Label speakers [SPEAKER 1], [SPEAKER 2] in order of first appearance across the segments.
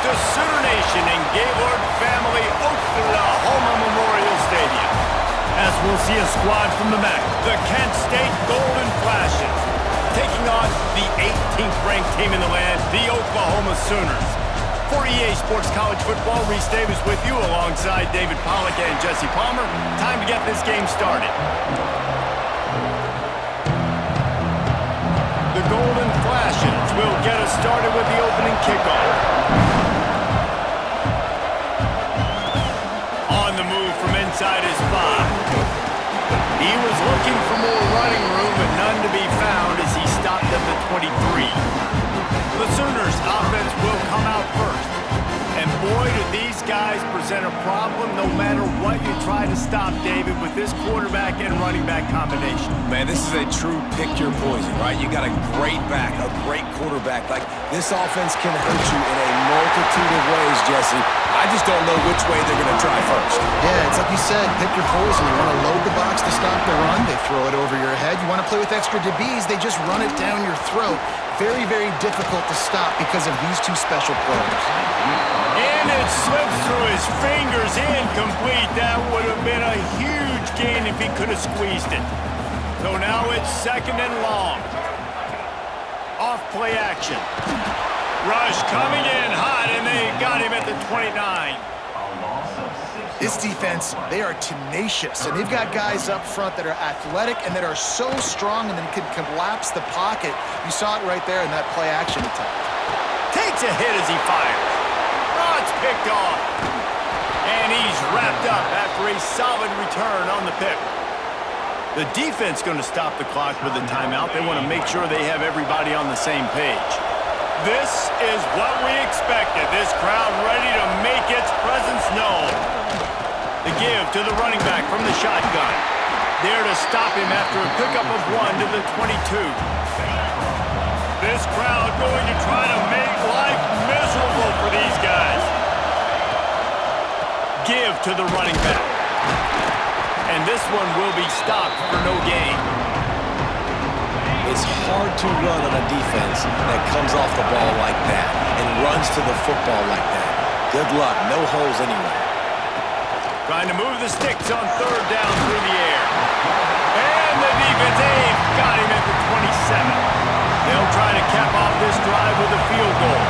[SPEAKER 1] to Sooner Nation and Gaylord Family Oklahoma Memorial Stadium. As we'll see a squad from the MAC, the Kent State Golden Flashes, taking on the 18th ranked team in the land, the Oklahoma Sooners. For EA Sports College Football, Reese Davis with you alongside David Pollack and Jesse Palmer. Time to get this game started. The Golden Flashes will get us started with the opening kickoff. On the move from inside his 5. He was looking for more running room, but none to be found as he stopped at the 23. The Sooners offense will come out first. And boy, do these guys present a problem no matter what you try to stop, David, with this quarterback and running back combination.
[SPEAKER 2] Man, this is a true pick your poison, right? You got a great back, a great quarterback. Like, this offense can hurt you in a multitude of ways, Jesse. I just don't know which way they're going to try first.
[SPEAKER 3] Yeah, it's like you said, pick your poison. You want to load the box to stop the run, they throw it over your head. You want to play with extra DBs, they just run it down your throat. Very, very difficult to stop because of these two special players.
[SPEAKER 1] And it slips through his fingers, incomplete. That would have been a huge gain if he could have squeezed it. So now it's second and long. Off play action. Rush coming in hot, and they got him at the 29.
[SPEAKER 3] This defense, they are tenacious, and they've got guys up front that are athletic and that are so strong and then can collapse the pocket. You saw it right there in that play action attempt.
[SPEAKER 1] Takes a hit as he fires. Oh, it's picked off. And he's wrapped up after a solid return on the pick. The defense going to stop the clock with a timeout. They want to make sure they have everybody on the same page. This is what we expected. This crowd ready to make its presence known. The give to the running back from the shotgun. There to stop him after a pickup of 1 to the 22. This crowd going to try to make life miserable for these guys. Give to the running back. And this one will be stopped for no gain.
[SPEAKER 2] It's hard to run on a defense that comes off the ball like that and runs to the football like that. Good luck. No holes anywhere.
[SPEAKER 1] Trying to move the sticks on third down through the air. And the defense got him at the 27. They'll try to cap off this drive with a field goal.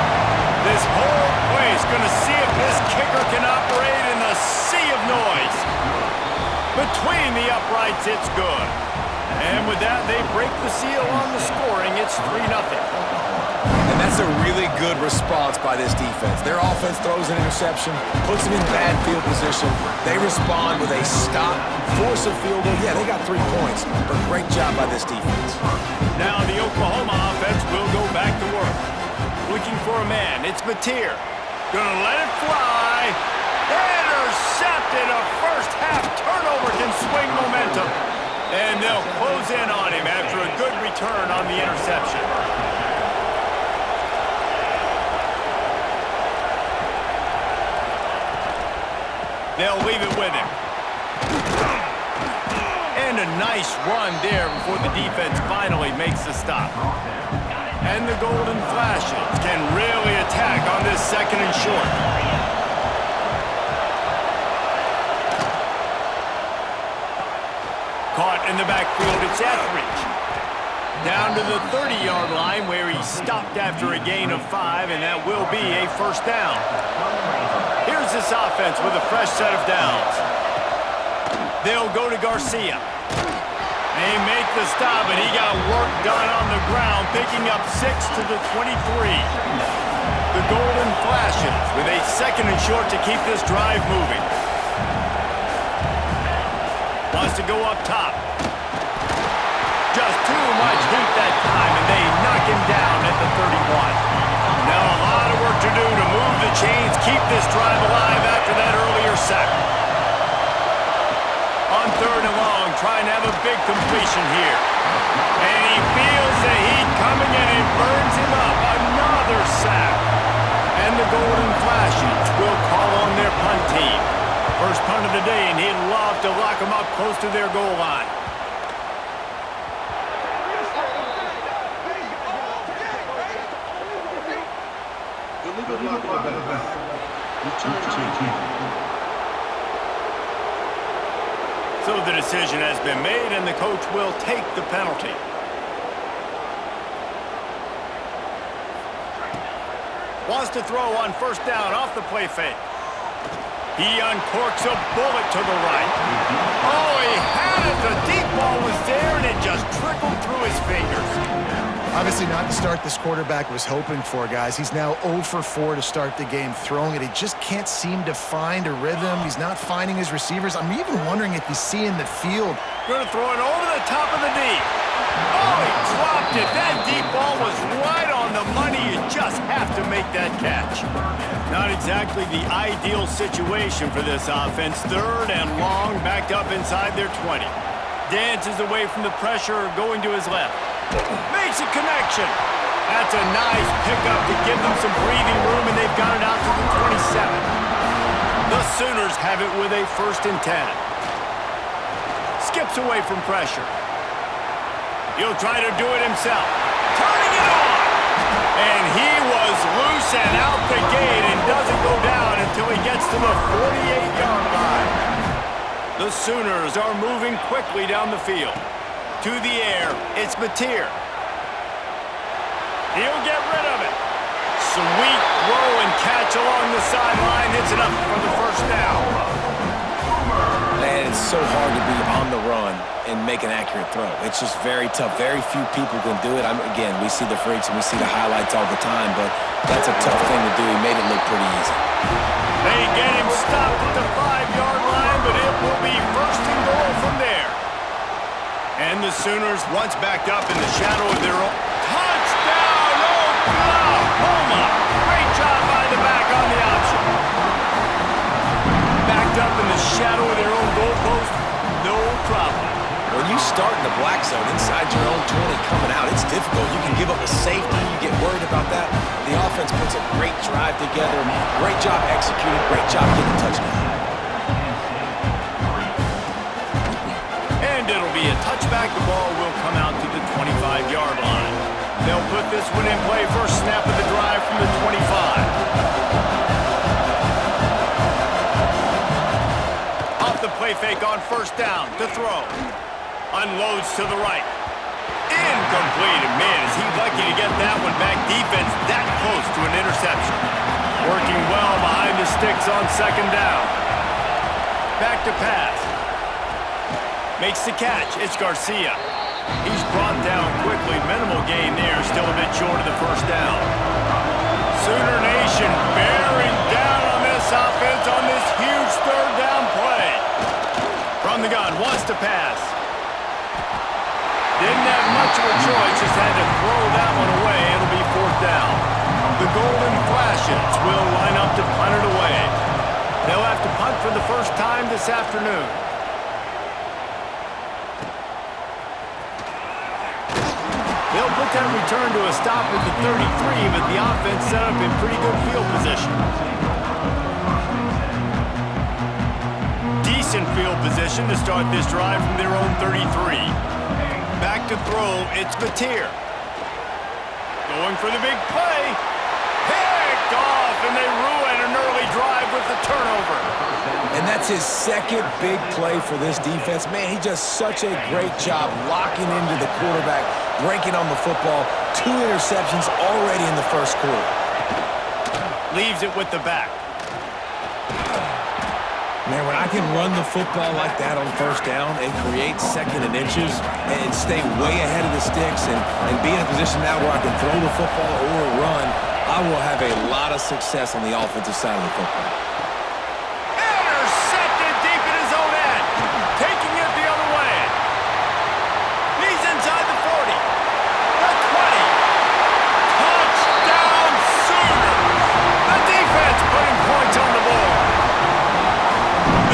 [SPEAKER 1] This whole place going to see if this kicker can operate in the sea of noise. Between the uprights, it's good. And with that, they break the seal on the scoring. It's 3-0.
[SPEAKER 2] And that's a really good response by this defense. Their offense throws an interception, puts them in bad field position. They respond with a stop, force a field goal. Yeah, they got 3 points, but great job by this defense.
[SPEAKER 1] Now the Oklahoma offense will go back to work. Looking for a man. It's Mateer. Gonna let it fly. Intercepted. A first half turnover can swing momentum. And they'll close in on him after a good return on the interception. They'll leave it with him. And a nice run there before the defense finally makes the stop. And the Golden Flashes can really attack on this second and short. Caught in the backfield, it's Etheridge. Down to the 30-yard line where he stopped after a gain of 5, and that will be a first down. Here's this offense with a fresh set of downs. They'll go to Garcia. They make the stop, and he got work done on the ground, picking up 6 to the 23. The Golden Flashes with a second and short to keep this drive moving. Wants to go up top. Just too much heat that time, and they knock him down at the 31. Now a lot of work to do to move the chains, keep this drive alive after that earlier sack. On third and long, trying to have a big completion here. And he feels the heat coming, and it burns him up. Another sack. And the Golden Flashes will call on their punt team. First punt of the day, and he'd love to lock them up close to their goal line. So the decision has been made, and the coach will take the penalty. Wants to throw on first down off the play fake. He uncorks a bullet to the right. Oh, he had it. The deep ball was there, and it just trickled through his fingers.
[SPEAKER 3] Obviously not the start this quarterback was hoping for, guys. He's now 0 for 4 to start the game throwing it. He just can't seem to find a rhythm. He's not finding his receivers. I'm even wondering if he's seeing the field.
[SPEAKER 1] Going to throw it over the top of the knee. Oh, he dropped it. That deep ball was right on the money. You just have to make that catch. Not exactly the ideal situation for this offense. 3rd and long, backed up inside their 20. Dances away from the pressure, going to his left. Makes a connection. That's a nice pickup to give them some breathing room, and they've got it out to the 27. The Sooners have it with a 1st and 10. Skips away from pressure. He'll try to do it himself. Turning it on! And he was loose and out the gate and doesn't go down until he gets to the 48-yard line. The Sooners are moving quickly down the field. To the air, it's Mateer. He'll get rid of it. Sweet throw and catch along the sideline. It's enough for the 1st down.
[SPEAKER 2] Man, it's so hard to be on the run and make an accurate throw. It's just very tough. Very few people can do it. Again, we see the freaks and we see the highlights all the time, but that's a tough thing to do. He made it look pretty easy.
[SPEAKER 1] They get him stopped at the 5-yard line, but it will be 1st and goal from there. And the Sooners, once backed up in the shadow of their own... Touchdown, Oklahoma! Great job by the back on the option. Backed up in the shadow of their own goalpost, no problem.
[SPEAKER 2] When you start in the black zone inside your own 20 coming out, it's difficult. You can give up a safety. You get worried about that. The offense puts a great drive together. Great job executing. Great job getting a touchdown.
[SPEAKER 1] And it'll be a touchback. The ball will come out to the 25-yard line. They'll put this one in play. First snap of the drive from the 25. Off the play fake on first down to throw. Unloads to the right. Incomplete. And man, is he lucky to get that one back. Defense that close to an interception. Working well behind the sticks on 2nd down. Back to pass. Makes the catch. It's Garcia. He's brought down quickly. Minimal gain there. Still a bit short of the 1st down. Sooner Nation bearing down on this offense on this huge 3rd down play. From the gun. Wants to pass. Didn't have much of a choice. Just had to throw that one away. It'll be 4th down. The Golden Flashes will line up to punt it away. They'll have to punt for the first time this afternoon. They'll put that return to a stop at the 33, but the offense set up in pretty good field position. Decent field position to start this drive from their own 33. Back to throw, it's Mateer. Going for the big play. Picked off, and they ruin an early drive with the turnover.
[SPEAKER 2] And that's his 2nd big play for this defense. Man, he does such a great job locking into the quarterback, breaking on the football. 2 interceptions already in the 1st quarter.
[SPEAKER 1] Leaves it with the back.
[SPEAKER 2] Man, when I can run the football like that on 1st down and create 2nd and inches and stay way ahead of the sticks and be in a position now where I can throw the football or run, I will have a lot of success on the offensive side of the football.
[SPEAKER 1] Intercepted deep in his own end. Taking it the other way. He's inside the 40. The 20. Touchdown Sooners. The defense putting points on the board.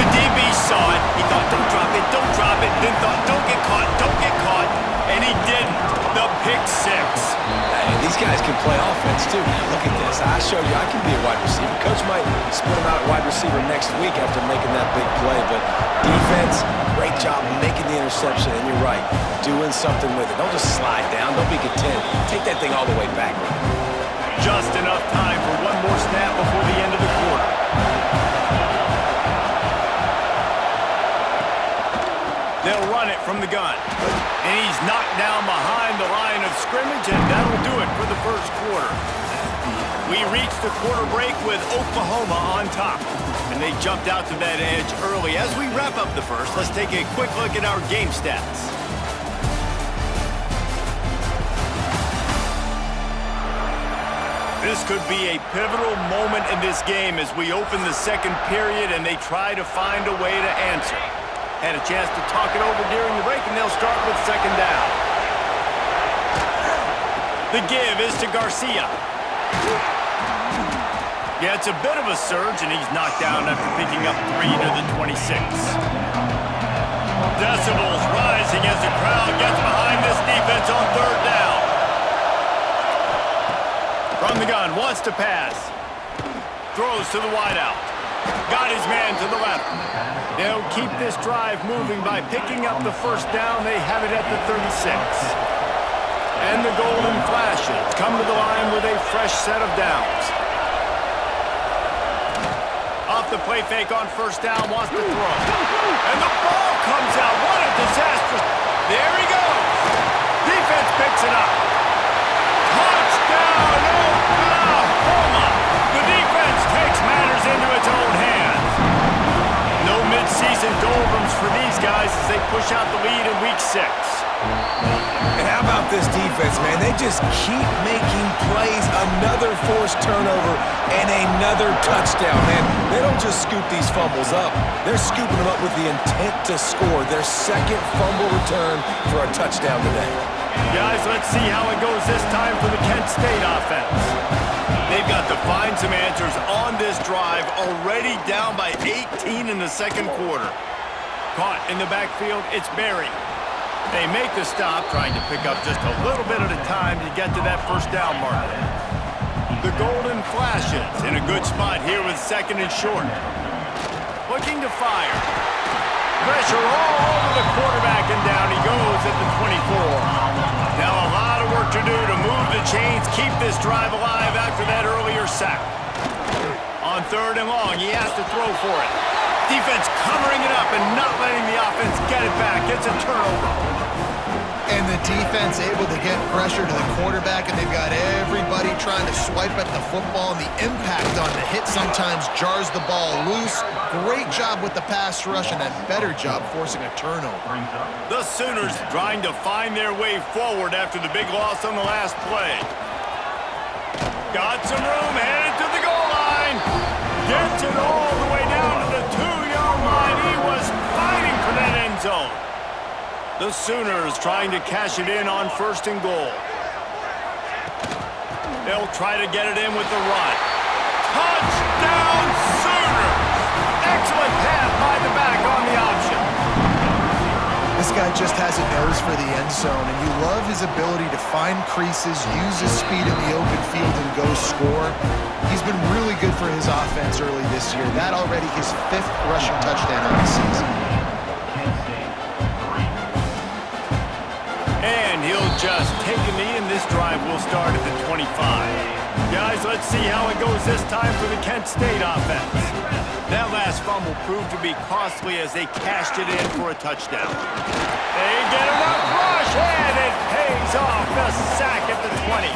[SPEAKER 1] The DB saw it. He thought, don't drop it, don't drop it. Then thought, don't get caught, don't get caught. And he didn't. The pick 6.
[SPEAKER 2] Hey, these guys can play offense, too. Now, look at this. I showed you I can be a wide receiver. Coach might split him out at wide receiver next week after making that big play. But defense, great job making the interception. And you're right, doing something with it. Don't just slide down. Don't be content. Take that thing all the way back with it.
[SPEAKER 1] Just enough time for one more snap before the end of the quarter. They'll run it from the gun. And he's knocked down behind the line of scrimmage, and that'll do it for the first quarter. We reached the quarter break with Oklahoma on top. And they jumped out to that edge early. As we wrap up the first, let's take a quick look at our game stats. This could be a pivotal moment in this game as we open the second period and they try to find a way to answer. Had a chance to talk it over during the break, and they'll start with second down. The give is to Garcia. Yeah, it's a bit of a surge, and he's knocked down after picking up 3 to the 26. Decibels rising as the crowd gets behind this defense on third down. From the gun, wants to pass. Throws to the wideout. Got his man to the left. They'll keep this drive moving by picking up the first down. They have it at the 36. And the Golden Flashes come to the line with a fresh set of downs. Off the play fake on first down, wants to throw. And the ball comes out. What a disaster. There he goes. Defense picks it up. Touchdown, Oklahoma. The defense takes matters into its own hands. No mid-season doldrums for these guys as they push out the lead in week 6.
[SPEAKER 2] And how about this defense, man? They just keep making plays. Another forced turnover and another touchdown, man. They don't just scoop these fumbles up. They're scooping them up with the intent to score. Their second fumble return for a touchdown today.
[SPEAKER 1] Guys, let's see how it goes this time for the Kent State offense. They've got to find some answers on this drive, already down by 18 in the second quarter. Caught in the backfield, it's Berry. They make the stop, trying to pick up just a little bit at a time to get to that first down marker. The Golden Flashes in a good spot here with second and short. Looking to fire. Pressure all over the quarterback, and down he goes at the 24. Now a lot of work to do to move the chains, keep this drive alive after that earlier sack. On third and long, he has to throw for it. Defense covering it up and not letting the offense get it back. It's a turnover.
[SPEAKER 3] And the defense able to get pressure to the quarterback, and they've got everybody trying to swipe at the football, and the impact on the hit sometimes jars the ball loose. Great job with the pass rush, and a better job forcing a turnover.
[SPEAKER 1] The Sooners trying to find their way forward after the big loss on the last play. Got some room, headed to the goal line. Gets it all the way down to the 2-yard line. He was fighting for that end zone. The Sooners trying to cash it in on first and goal. They'll try to get it in with the run. Touchdown Sooners! Excellent pass by the back on the option.
[SPEAKER 3] This guy just has a nose for the end zone, and you love his ability to find creases, use his speed in the open field, and go score. He's been really good for his offense early this year. That already his 5th rushing touchdown of the season.
[SPEAKER 1] And he'll just take a knee, and this drive will start at the 25. Guys, let's see how it goes this time for the Kent State offense. That last fumble proved to be costly as they cashed it in for a touchdown. They get enough rush, and it pays off. The sack at the 20.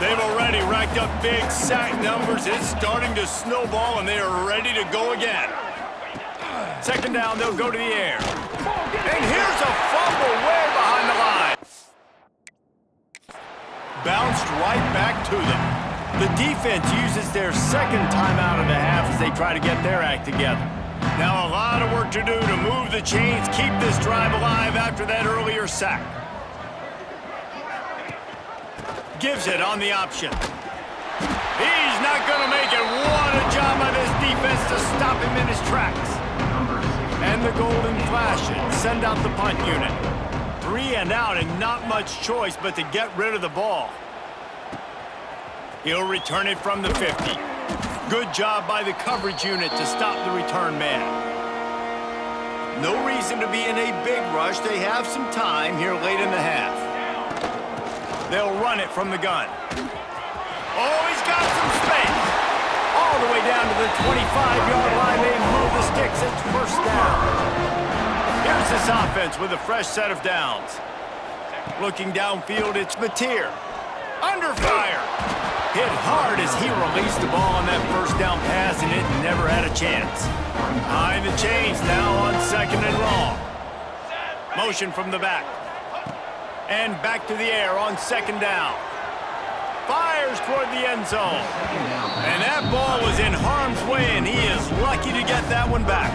[SPEAKER 1] They've already racked up big sack numbers. It's starting to snowball, and they are ready to go again. Second down, they'll go to the air. And here's a fumble way behind the line. Bounced right back to them. The defense uses their second timeout of the half as they try to get their act together. Now a lot of work to do to move the chains, keep this drive alive after that earlier sack. Gives it on the option. He's not going to make it. What a job by this defense to stop him in his tracks. And the Golden Flashes send out the punt unit. 3 and out, and not much choice but to get rid of the ball. He'll return it from the 50. Good job by the coverage unit to stop the return man. No reason to be in a big rush. They have some time here late in the half. They'll run it from the gun. Oh, he's got some space. All the way down to the 25-yard line. They move the sticks. It's first down. Here's this offense with a fresh set of downs. Looking downfield, it's Mateer. Under fire. Hit hard as he released the ball on that first down pass, and it never had a chance. Behind the chains now on second and long. Motion from the back. And back to the air on second down. Fires toward the end zone. And that ball was in harm's way, and he is lucky to get that one back.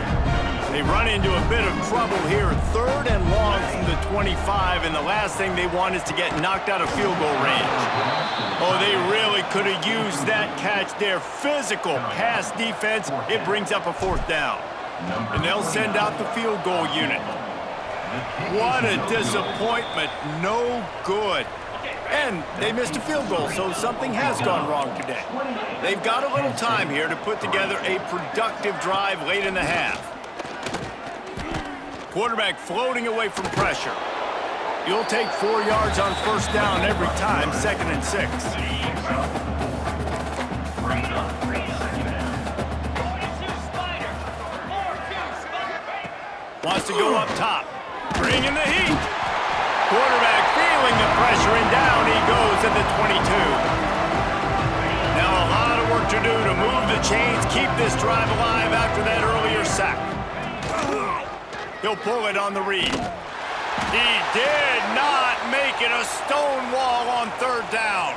[SPEAKER 1] They run into a bit of trouble here, third and long from the 25, and the last thing they want is to get knocked out of field goal range. Oh, they really could have used that catch there. Physical pass defense, it brings up a fourth down. And they'll send out the field goal unit. What a disappointment. No good. And they missed a field goal, so something has gone wrong today. They've got a little time here to put together a productive drive late in the half. Quarterback floating away from pressure. You'll take 4 yards on first down every time, second and 6. Wants to go up top. Bringing the heat. Quarterback feeling the pressure, and down he goes at the 22. Now a lot of work to do to move the chains, keep this drive alive after that earlier sack. He'll pull it on the read. He did not make it a stone wall on third down.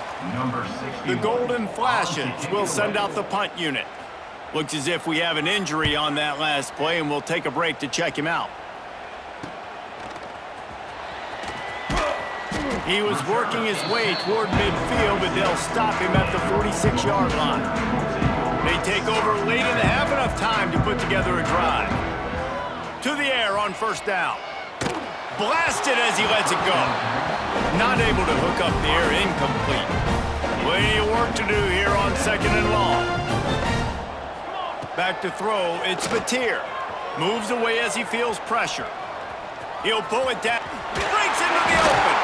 [SPEAKER 1] The Golden Flashes will send out the punt unit. Looks as if we have an injury on that last play, and we'll take a break to check him out. He was working his way toward midfield, but they'll stop him at the 46-yard line. They take over late in the half, enough time to put together a drive. To the air on first down. Blasted as he lets it go. Not able to hook up the air, incomplete. Plenty of work to do here on second and long. Back to throw, it's Mateer. Moves away as he feels pressure. He'll pull it down. Breaks into the open.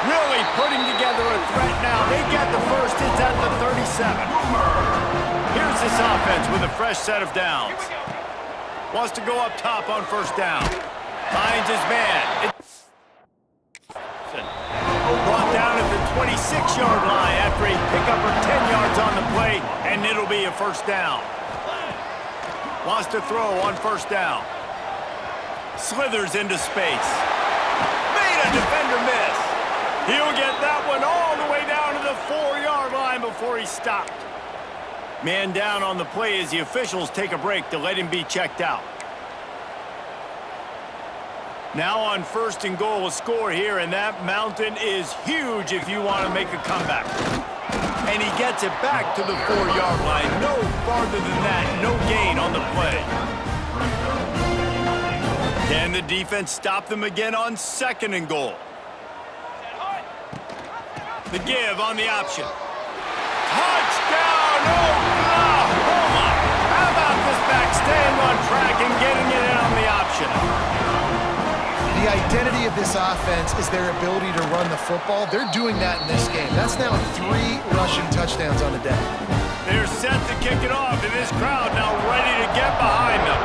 [SPEAKER 1] Really putting together a threat now. They get the first. It's at the 37. Here's this offense with a fresh set of downs. Wants to go up top on first down. Finds his man. Brought down at the 26-yard line after a pickup of 10 yards on the play, and it'll be a first down. Wants to throw on first down. Slithers into space. Made a defender miss. He'll get that one all the way down to the 4-yard line before he stopped. Man down on the play as the officials take a break to let him be checked out. Now on first and goal, a score here, and that mountain is huge if you want to make a comeback. And he gets it back to the 4-yard line. No farther than that, no gain on the play. Can the defense stop them again on second and goal? The give on the option. Touchdown, Oklahoma! How about this back staying on track and getting it in on the option?
[SPEAKER 3] The identity of this offense is their ability to run the football. They're doing that in this game. That's now 3 rushing touchdowns on the day.
[SPEAKER 1] They're set to kick it off, and this crowd now ready to get behind them.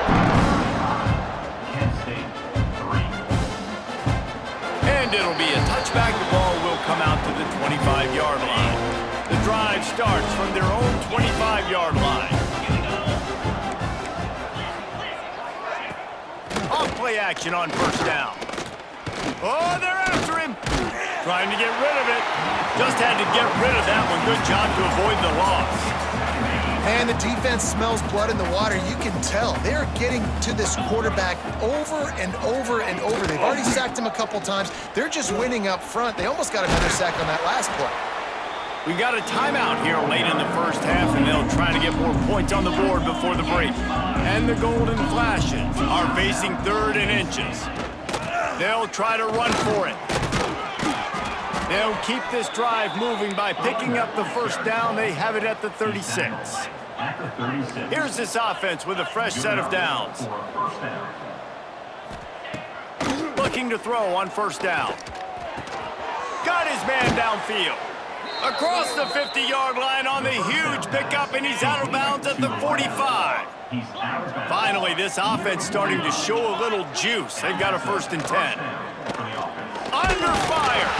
[SPEAKER 1] And it'll be a touchback. The ball will come out to the 25-yard line. The drive starts from their own 25-yard line. Off-play action on first down. Oh, they're after him. Trying to get rid of it. Just had to get rid of that one. Good job to avoid the loss.
[SPEAKER 3] And the defense smells blood in the water. You can tell. They're getting to this quarterback over and over and over. They've already sacked him a couple times. They're just winning up front. They almost got another sack on that last play.
[SPEAKER 1] We've got a timeout here late in the first half, and they'll try to get more points on the board before the break. And the Golden Flashes are facing third and inches. They'll try to run for it. They'll keep this drive moving by picking up the first down. They have it at the 36. Here's this offense with a fresh set of downs. Looking to throw on first down. Got his man downfield. Across the 50-yard line on the huge pickup, and he's out of bounds at the 45. Finally, this offense starting to show a little juice. They've got a 1st and 10. Under fire.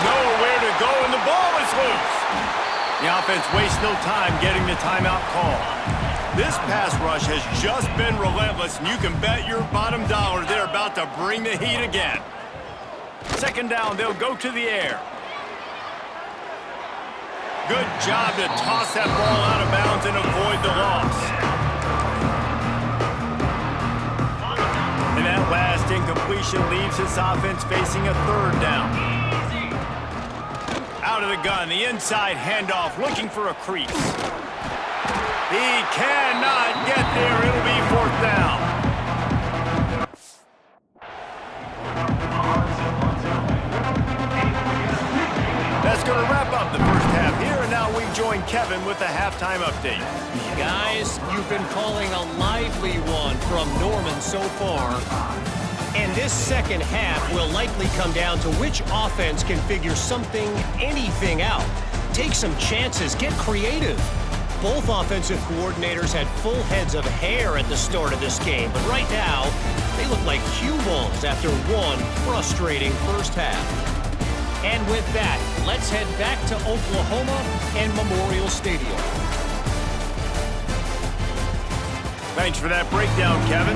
[SPEAKER 1] Nowhere to go, and the ball is loose. The offense wastes no time getting the timeout call. This pass rush has just been relentless, and you can bet your bottom dollar they're about to bring the heat again. 2nd down, they'll go to the air. Good job to toss that ball out of bounds and avoid the loss. And that last incompletion leaves his offense facing a 3rd down. Out of the gun, the inside handoff, looking for a crease. He cannot get there. It'll be 4th down. That's going to wrap up the first half here, and now we join Kevin with the halftime update.
[SPEAKER 4] Guys, you've been calling a lively one from Norman so far. And this second half will likely come down to which offense can figure something, anything out. Take some chances, get creative. Both offensive coordinators had full heads of hair at the start of this game, but right now, they look like cue balls after one frustrating first half. And with that, let's head back to Oklahoma and Memorial Stadium.
[SPEAKER 1] Thanks for that breakdown, Kevin.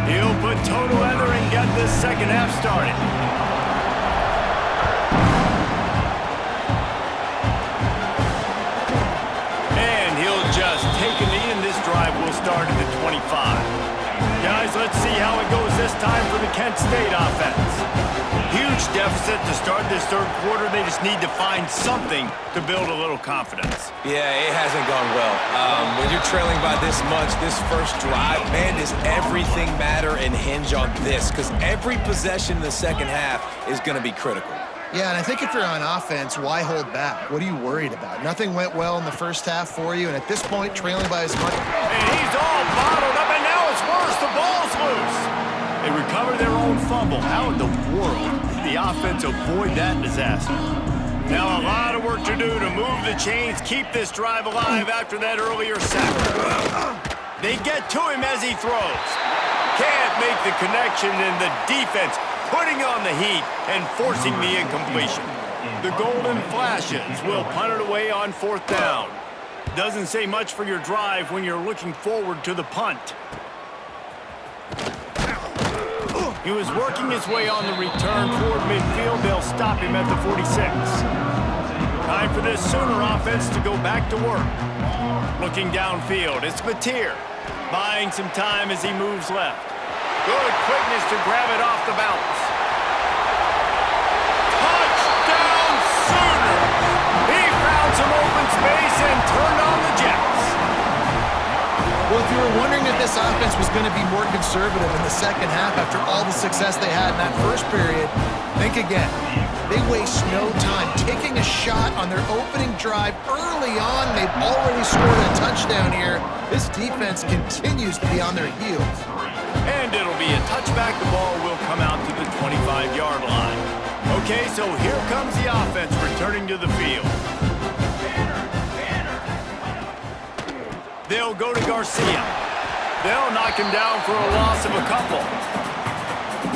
[SPEAKER 1] He'll put total leather and get this second half started. And he'll just take a knee, and this drive will start at the 25. Guys, let's see how it goes this time for the Kent State offense. Huge deficit to start this 3rd quarter. They just need to find something to build a little confidence.
[SPEAKER 2] Yeah, it hasn't gone well. When you're trailing by this much, this first drive, man, does everything matter and hinge on this? Because every possession in the second half is going to be critical.
[SPEAKER 3] Yeah, and I think if you're on offense, why hold back? What are you worried about? Nothing went well in the first half for you, and at this point, trailing by as much.
[SPEAKER 1] And he's all bottled up, and now it's worse. The ball's loose. They recover their own fumble. How in the world did the offense avoid that disaster? Now a lot of work to do to move the chains, keep this drive alive after that earlier sack. They get to him as he throws. Can't make the connection, and the defense putting on the heat and forcing the incompletion. The Golden Flashes will punt it away on 4th down. Doesn't say much for your drive when you're looking forward to the punt. He was working his way on the return toward midfield. They'll stop him at the 46. Time for this Sooner offense to go back to work. Looking downfield, it's Mateer. Buying some time as he moves left. Good quickness to grab it off the bounce. Touchdown Sooners! He found some open space and turned on the Jets.
[SPEAKER 3] Well, if you were wondering if this offense was going to be more conservative in the second half after all the success they had in that first period, think again. They waste no time taking a shot on their opening drive early on. They've already scored a touchdown here. This defense continues to be on their heels.
[SPEAKER 1] And it'll be a touchback. The ball will come out to the 25-yard line. Okay, so here comes the offense returning to the field. They'll go to Garcia. They'll knock him down for a loss of a couple.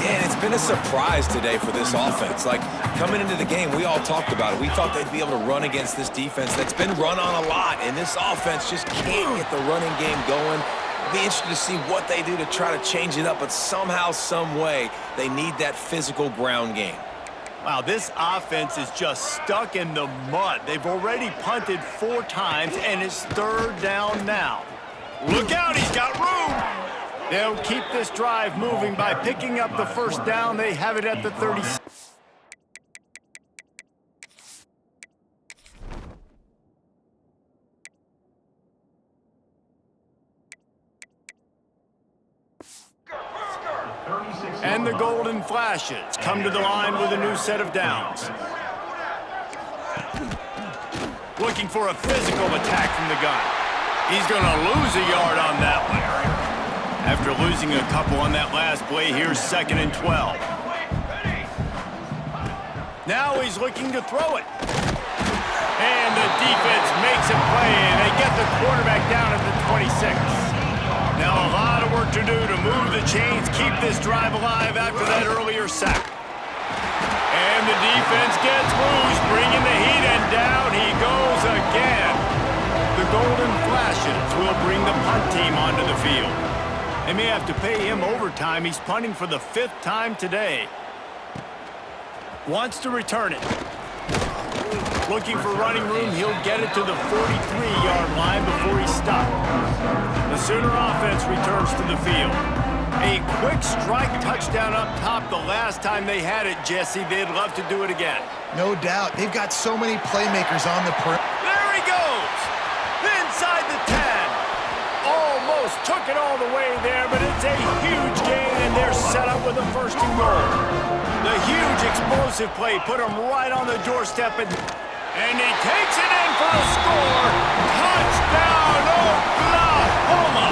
[SPEAKER 2] Man, it's been a surprise today for this offense. Like, coming into the game, we all talked about it. We thought they'd be able to run against this defense that's been run on a lot, and this offense just can't get the running game going. Be interested to see what they do to try to change it up, but somehow, some way, they need that physical ground game.
[SPEAKER 1] Wow, this offense is just stuck in the mud. They've already punted 4 times, and it's 3rd down now. Look out, he's got room! They'll keep this drive moving by picking up the 1st down. They have it at the 30. And the Golden Flashes come to the line with a new set of downs. Looking for a physical attack from the gun. He's going to lose a yard on that one. After losing a couple on that last play, here's 2nd and 12. Now he's looking to throw it. And the defense makes a play, and they get the quarterback down at the 26. Now a lot of work to do to move the chains, keep this drive alive after that earlier sack. And the defense gets loose, bringing the heat, and down he goes again. The Golden Flashes will bring the punt team onto the field. They may have to pay him overtime. He's punting for the 5th time today. Wants to return it. Looking for running room, he'll get it to the 43-yard line before he's stopped. The Sooner offense returns to the field. A quick strike touchdown up top the last time they had it, Jesse. They'd love to do it again.
[SPEAKER 3] No doubt. They've got so many playmakers on the perimeter.
[SPEAKER 1] There he goes! Inside the 10. Almost took it all the way there, but it's a huge gain, and they're set up with a 1st and goal. The huge explosive play put him right on the doorstep, and he takes it in for a score. Touchdown, Oklahoma!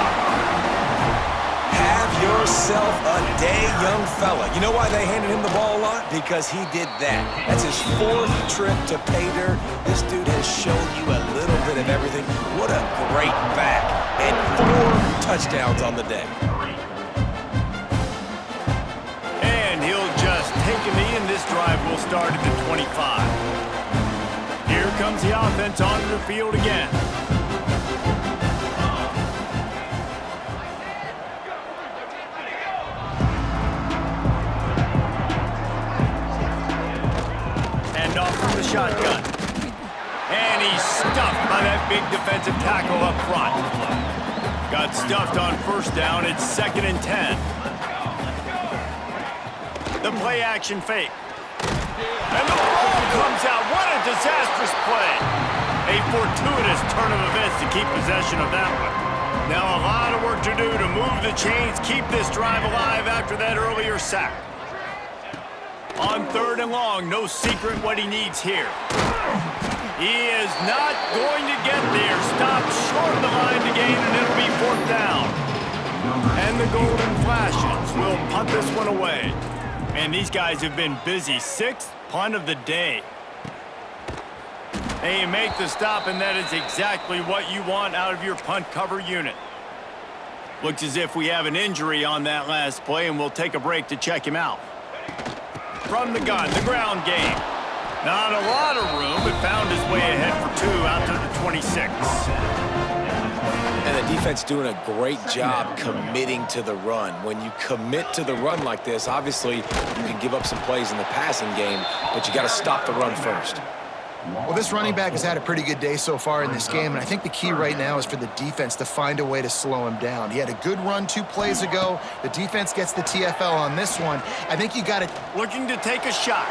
[SPEAKER 2] Have yourself a day, young fella. You know why they handed him the ball a lot? Because he did that. That's his 4th trip to pay dirt. This dude has shown you a little bit of everything. What a great back. And 4 touchdowns on the day.
[SPEAKER 1] And he'll just take a knee, and this drive will start at the 25. Here comes the offense onto the field again. And off from the shotgun. And he's stuffed by that big defensive tackle up front. Got stuffed on 1st down. It's 2nd and 10. The play action fake. And the ball comes out. What a disastrous play. A fortuitous turn of events to keep possession of that one. Now a lot of work to do to move the chains, keep this drive alive after that earlier sack. On 3rd and long, no secret what he needs here. He is not going to get there. Stopped short of the line to gain, and it'll be 4th down. And the Golden Flashes will punt this one away. Man, these guys have been busy. 6th punt of the day. They make the stop, and that is exactly what you want out of your punt cover unit. Looks as if we have an injury on that last play, and we'll take a break to check him out. From the gun, the ground game. Not a lot of room, but found his way ahead for 2 out to the 26.
[SPEAKER 2] And the defense doing a great job committing to the run. When you commit to the run like this, obviously you can give up some plays in the passing game, but you got to stop the run first.
[SPEAKER 3] Well, this running back has had a pretty good day so far in this game, and I think the key right now is for the defense to find a way to slow him down. He had a good run 2 plays ago. The defense gets the TFL on this one. I think you got to...
[SPEAKER 1] Looking to take a shot.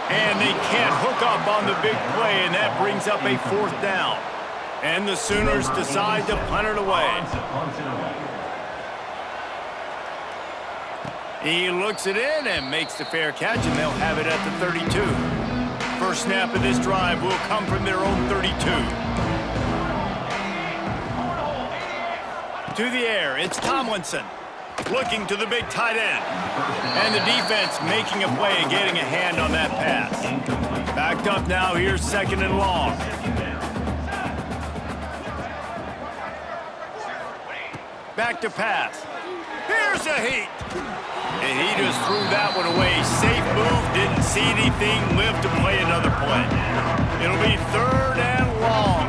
[SPEAKER 1] And they can't hook up on the big play, and that brings up a 4th down. And the Sooners decide to punt it away. He looks it in and makes the fair catch, and they'll have it at the 32. First snap of this drive will come from their own 32. To the air, it's Tomlinson. Looking to the big tight end. And the defense making a play, getting a hand on that pass. Backed up now, here's 2nd and long. Back to pass. Here's a heat. And he just threw that one away. Safe move, didn't see anything, lived to play another play. It'll be 3rd and long.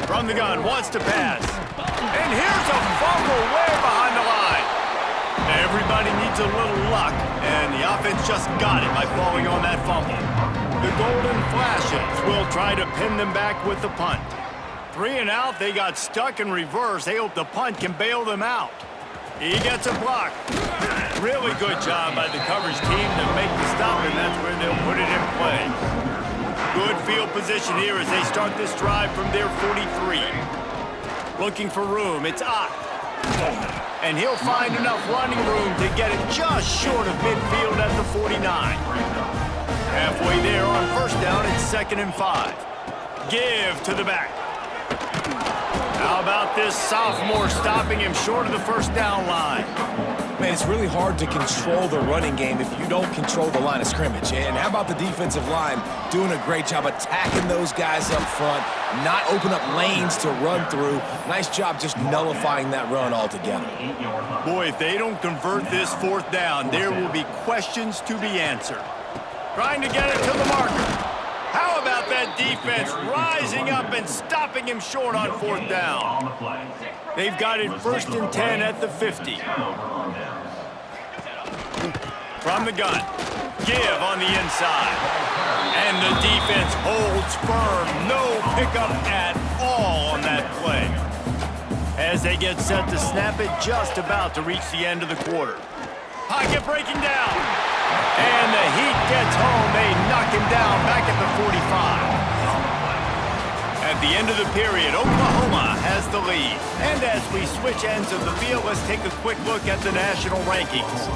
[SPEAKER 1] From the gun, wants to pass. And here's a fumble way behind the line. Everybody needs a little luck, and the offense just got it by falling on that fumble. The Golden Flashes will try to pin them back with the punt. 3 and out, they got stuck in reverse. They hope the punt can bail them out. He gets a block. Really good job by the coverage team to make the stop, and that's where they'll put it in play. Good field position here as they start this drive from their 43. Looking for room, it's Ott. And he'll find enough running room to get it just short of midfield at the 49. Halfway there on 1st down, it's 2nd and 5. Give to the back. How about this sophomore stopping him short of the 1st down line?
[SPEAKER 2] Man, it's really hard to control the running game if you don't control the line of scrimmage. And how about the defensive line doing a great job attacking those guys up front, not open up lanes to run through. Nice job just nullifying that run altogether.
[SPEAKER 1] Boy, if they don't convert this 4th down, there will be questions to be answered. Trying to get it to the marker. How about that defense rising up and stopping him short on 4th down? They've got it 1st and 10 at the 50. From the gun. Give on the inside. And the defense holds firm. No pickup at all on that play. As they get set to snap it, just about to reach the end of the quarter. Pocket breaking down. And the Heat gets home. They knock him down back at the 45. At the end of the period, Oklahoma has the lead. And as we switch ends of the field, let's take a quick look at the national rankings.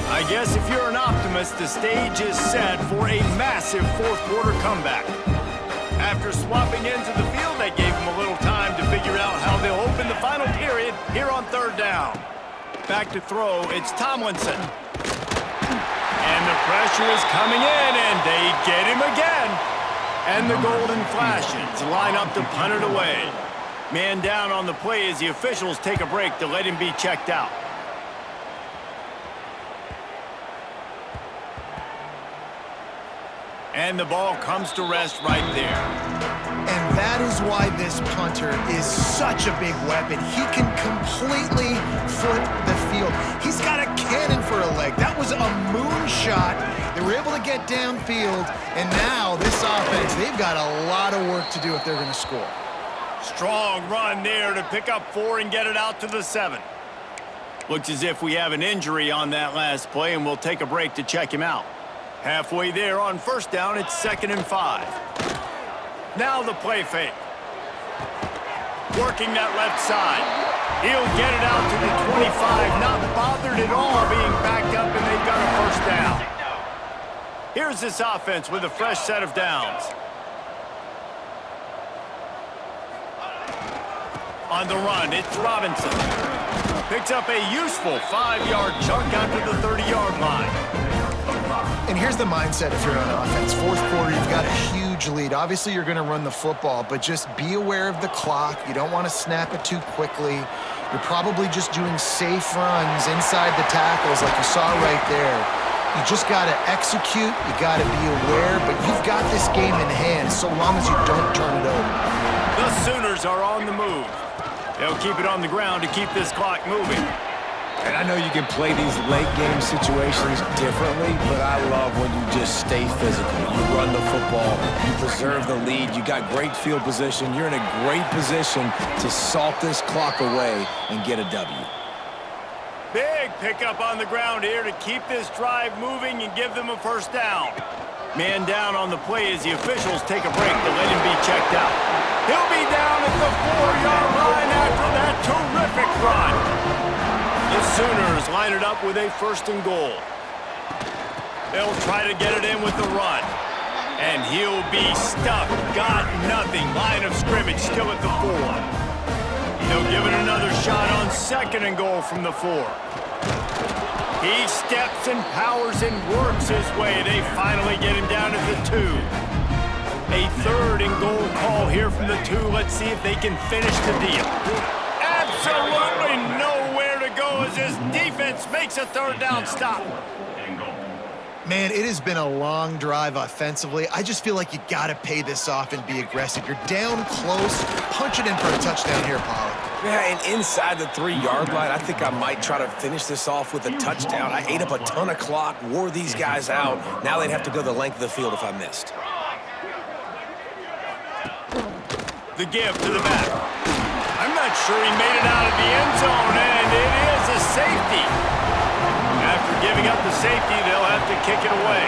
[SPEAKER 1] I guess if you're an optimist, the stage is set for a massive 4th quarter comeback. After swapping into the field, they gave him a little time to figure out how they'll open the final period here on 3rd down. Back to throw, it's Tomlinson. And the pressure is coming in, and they get him again. And the Golden Flashes line up to punt it away. Man down on the play as the officials take a break to let him be checked out. And the ball comes to rest right there.
[SPEAKER 3] And that is why this punter is such a big weapon. He can completely flip the field. He's got a cannon for a leg. That was a moonshot. They were able to get downfield, and now this offense, they've got a lot of work to do if they're going to score.
[SPEAKER 1] Strong run there to pick up 4 and get it out to the 7. Looks as if we have an injury on that last play, and we'll take a break to check him out. Halfway there on 1st down, it's 2nd and 5. Now the play fake. Working that left side. He'll get it out to the 25, not bothered at all being backed up, and they've got a 1st down. Here's this offense with a fresh set of downs. On the run, it's Robinson. Picks up a useful 5-yard chunk out to the 30-yard line.
[SPEAKER 3] And here's the mindset if you're on offense. 4th quarter, you've got a huge lead. Obviously, you're going to run the football, but just be aware of the clock. You don't want to snap it too quickly. You're probably just doing safe runs inside the tackles like you saw right there. You just got to execute. You got to be aware, but you've got this game in hand so long as you don't turn it over.
[SPEAKER 1] The Sooners are on the move. They'll keep it on the ground to keep this clock moving.
[SPEAKER 2] And I know you can play these late-game situations differently, but I love when you just stay physical. You run the football, you preserve the lead, you got great field position, you're in a great position to salt this clock away and get a W.
[SPEAKER 1] Big pickup on the ground here to keep this drive moving and give them a 1st down. Man down on the play as the officials take a break to let him be checked out. He'll be down at the 4-yard line after that terrific run. The Sooners line it up with a 1st and goal. They'll try to get it in with the run. And he'll be stuffed. Got nothing. Line of scrimmage still at the 4. They'll give it another shot on 2nd and goal from the 4. He steps and powers and works his way. They finally get him down at the 2. A 3rd and goal call here from the 2. Let's see if they can finish the deal. Absolutely nowhere to go as his defense makes a 3rd down stop.
[SPEAKER 3] Man, it has been a long drive offensively. I just feel like you got to pay this off and be aggressive. You're down close. Punch it in for a touchdown here, Pollard.
[SPEAKER 2] Yeah, and inside the 3-yard line, I think I might try to finish this off with a touchdown. I ate up a ton of clock, wore these guys out. Now they'd have to go the length of the field if I missed.
[SPEAKER 1] The give to the back. I'm not sure he made it out of the end zone, and it is a safety. After giving up the safety, they'll have to kick it away.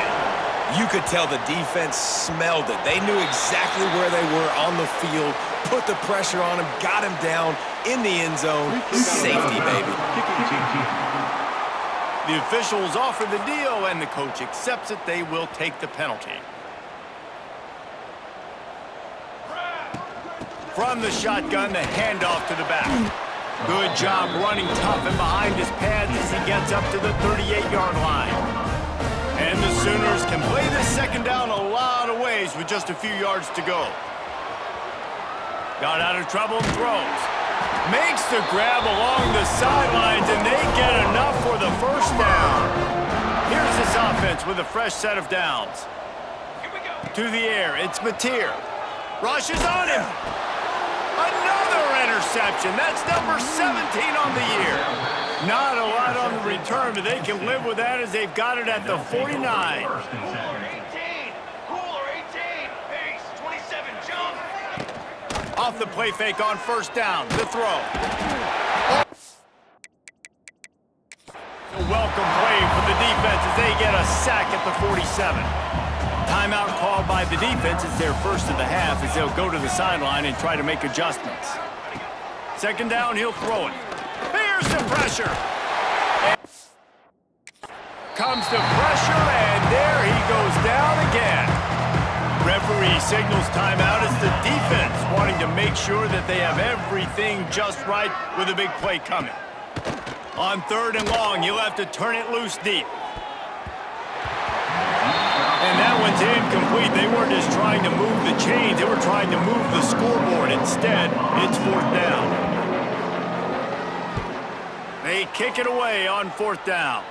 [SPEAKER 2] You could tell the defense smelled it. They knew exactly where they were on the field, put the pressure on him, got him down in the end zone. Safety, baby.
[SPEAKER 1] The officials offer the deal, and the coach accepts it. They will take the penalty. From the shotgun, the handoff to the back. Good job running tough and behind his pads as he gets up to the 38-yard line. And the Sooners can play this second down a lot of ways with just a few yards to go. Got out of trouble and throws. Makes the grab along the sidelines, and they get enough for the first down. Here's this offense with a fresh set of downs. To the air, it's Mateer. Rushes on him. Another interception. That's number 17 on the year. Not a lot on the return, but they can live with that as they've got it at the 49. Off the play fake on first down. The throw. A welcome play for the defense as they get a sack at the 47. Timeout called by the defense. It's their first of the half as they'll go to the sideline and try to make adjustments. Second down, he'll throw it. Here's the pressure. And comes the pressure, and there he goes down again. Referee signals timeout. It's the defense wanting to make sure that they have everything just right with a big play coming. On third and long, he'll have to turn it loose deep. And that one's incomplete. They weren't just trying to move the chains. They were trying to move the scoreboard. Instead, it's fourth down. They kick it away on fourth down.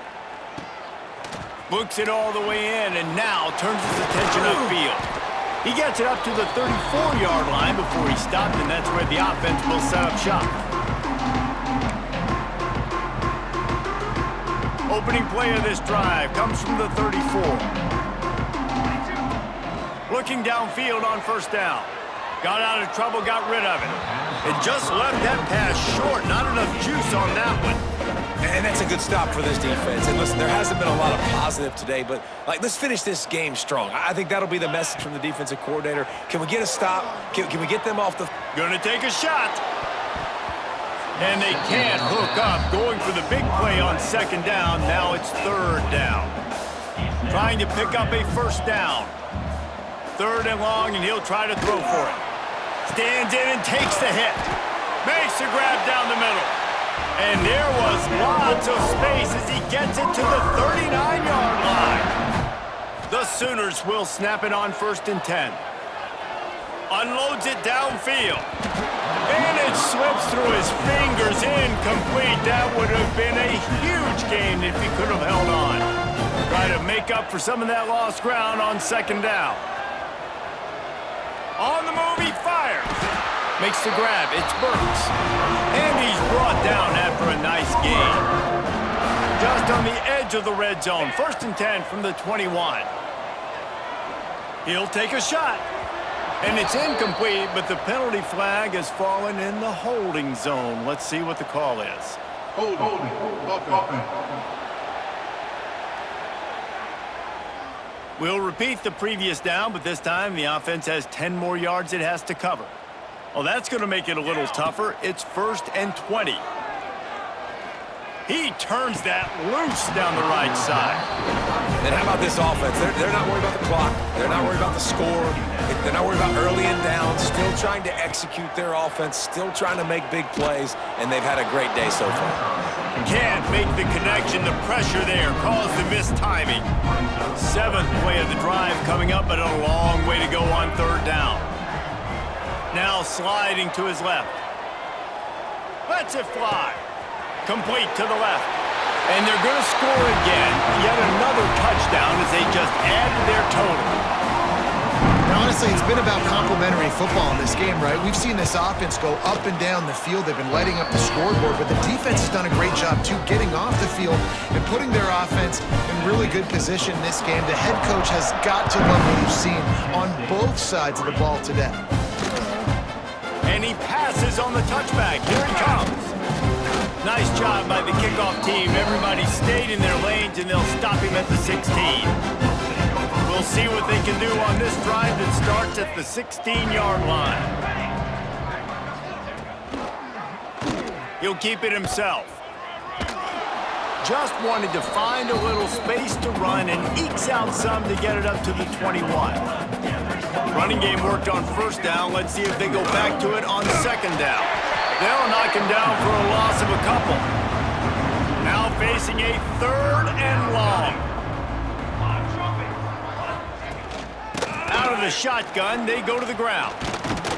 [SPEAKER 1] Looks it all the way in and now turns his attention upfield. He gets it up to the 34-yard line before he stopped, and that's where the offense will set up shop. Opening play of this drive comes from the 34. Looking downfield on first down. Got out of trouble, got rid of it. It just left that pass short. Not enough juice on that one.
[SPEAKER 2] And that's a good stop for this defense. And listen, there hasn't been a lot of positive today, but let's finish this game strong. I think that'll be the message from the defensive coordinator. Can we get a stop? Can we get them off the...
[SPEAKER 1] Gonna take a shot. And they can't hook up. Going for the big play on second down. Now it's third down. Trying to pick up a first down. Third and long, and he'll try to throw for it. Stands in and takes the hit. Makes the grab down the middle. And there was lots of space as he gets it to the 39-yard line. The Sooners will snap it on first and 10. Unloads it downfield. And it slips through his fingers, incomplete. That would have been a huge gain if he could have held on. Try to make up for some of that lost ground on second down. On the move, he fires. Makes the grab, it's Burks. And he's brought down after a nice gain. Just on the edge of the red zone. First and 10 from the 21. He'll take a shot. And it's incomplete, but the penalty flag has fallen in the holding zone. Let's see what the call is.
[SPEAKER 5] Holding.
[SPEAKER 1] We'll repeat the previous down, but this time the offense has 10 more yards it has to cover. Well, that's going to make it a little tougher. It's first and 20. He turns that loose down the right side.
[SPEAKER 2] And how about this offense? They're not worried about the clock. They're not worried about the score. They're not worried about early and down. Still trying to execute their offense. Still trying to make big plays. And they've had a great day so far.
[SPEAKER 1] Can't make the connection. The pressure there caused the missed timing. Seventh play of the drive coming up, but a long way to go on third down. Now sliding to his left. Lets it fly. Complete to the left. And they're going to score again. Yet another touchdown as they just add to their total.
[SPEAKER 3] Now, honestly, it's been about complementary football in this game, right? We've seen this offense go up and down the field. They've been lighting up the scoreboard, but the defense has done a great job, too, getting off the field and putting their offense in really good position in this game. The head coach has got to love what he's seen on both sides of the ball today.
[SPEAKER 1] And he passes on the touchback. Here he comes. Nice job by the kickoff team. Everybody stayed in their lanes, and they'll stop him at the 16. We'll see what they can do on this drive that starts at the 16-yard line. He'll keep it himself. just wanted to find a little space to run and ekes out some to get it up to the 21. Running game worked on first down. Let's see if they go back to it on second down. They'll knock him down for a loss of a couple. Now facing a 3rd and long. Out of the shotgun, they go to the ground.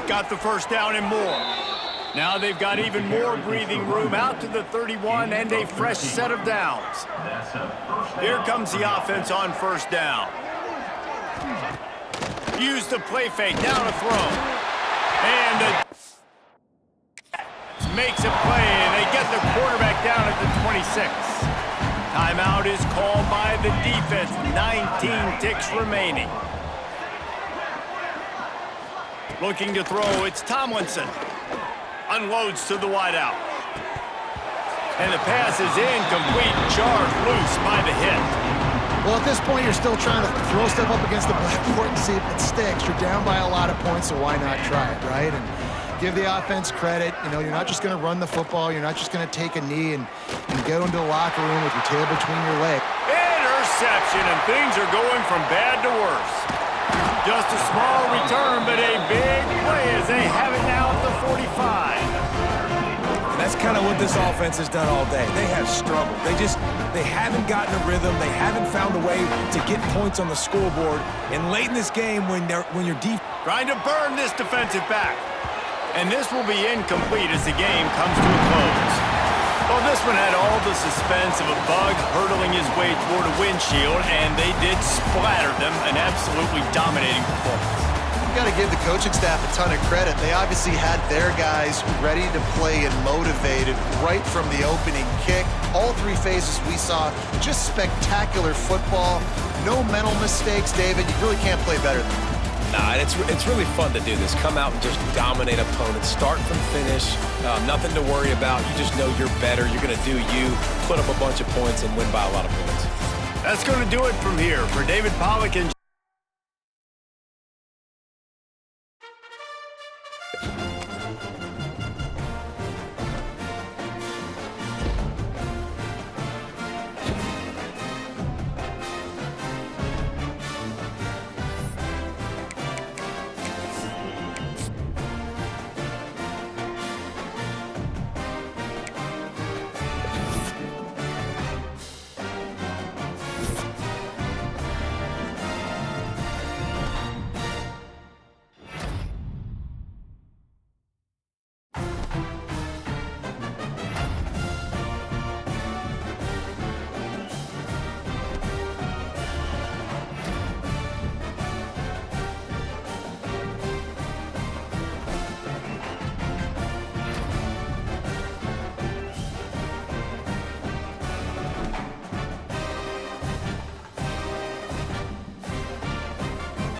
[SPEAKER 1] Got the first down and more. Now they've got even more breathing room out to the 31 and a fresh set of downs. Here comes the offense on first down. Use the play fake, now to throw. And makes a play, and they get the quarterback down at the 26. Timeout is called by the defense. 19 ticks remaining. Looking to throw, it's Tomlinson. Unloads to the wideout. And the pass is incomplete, charged loose by the hit.
[SPEAKER 3] Well, at this point, you're still trying to throw stuff up against the blackboard and see if it sticks. You're down by a lot of points, so why not try it, right? And give the offense credit. You know, you're not just going to run the football. You're not just going to take a knee and go into the locker room with your tail between your legs.
[SPEAKER 1] Interception, and things are going from bad to worse. Just a small return, but a big play as they have it now at the 45.
[SPEAKER 2] And that's kind of what this offense has done all day. They have struggled. They haven't gotten a rhythm. They haven't found a way to get points on the scoreboard. And late in this game, when you're deep,
[SPEAKER 1] trying to burn this defensive back. And this will be incomplete as the game comes to a close. Well, this one had all the suspense of a bug hurtling his way toward a windshield, and they did splatter them. An absolutely dominating performance.
[SPEAKER 3] You've got to give the coaching staff a ton of credit. They obviously had their guys ready to play and motivated right from the opening kick. All 3 phases we saw, just spectacular football. No mental mistakes, David. You really can't play better than that.
[SPEAKER 2] Nah, it's really fun to do this. Come out and just dominate opponents, start from finish. Nothing to worry about. You just know you're better. You're going to do you, put up a bunch of points, and win by a lot of points.
[SPEAKER 1] That's going to do it from here. For David Pollack and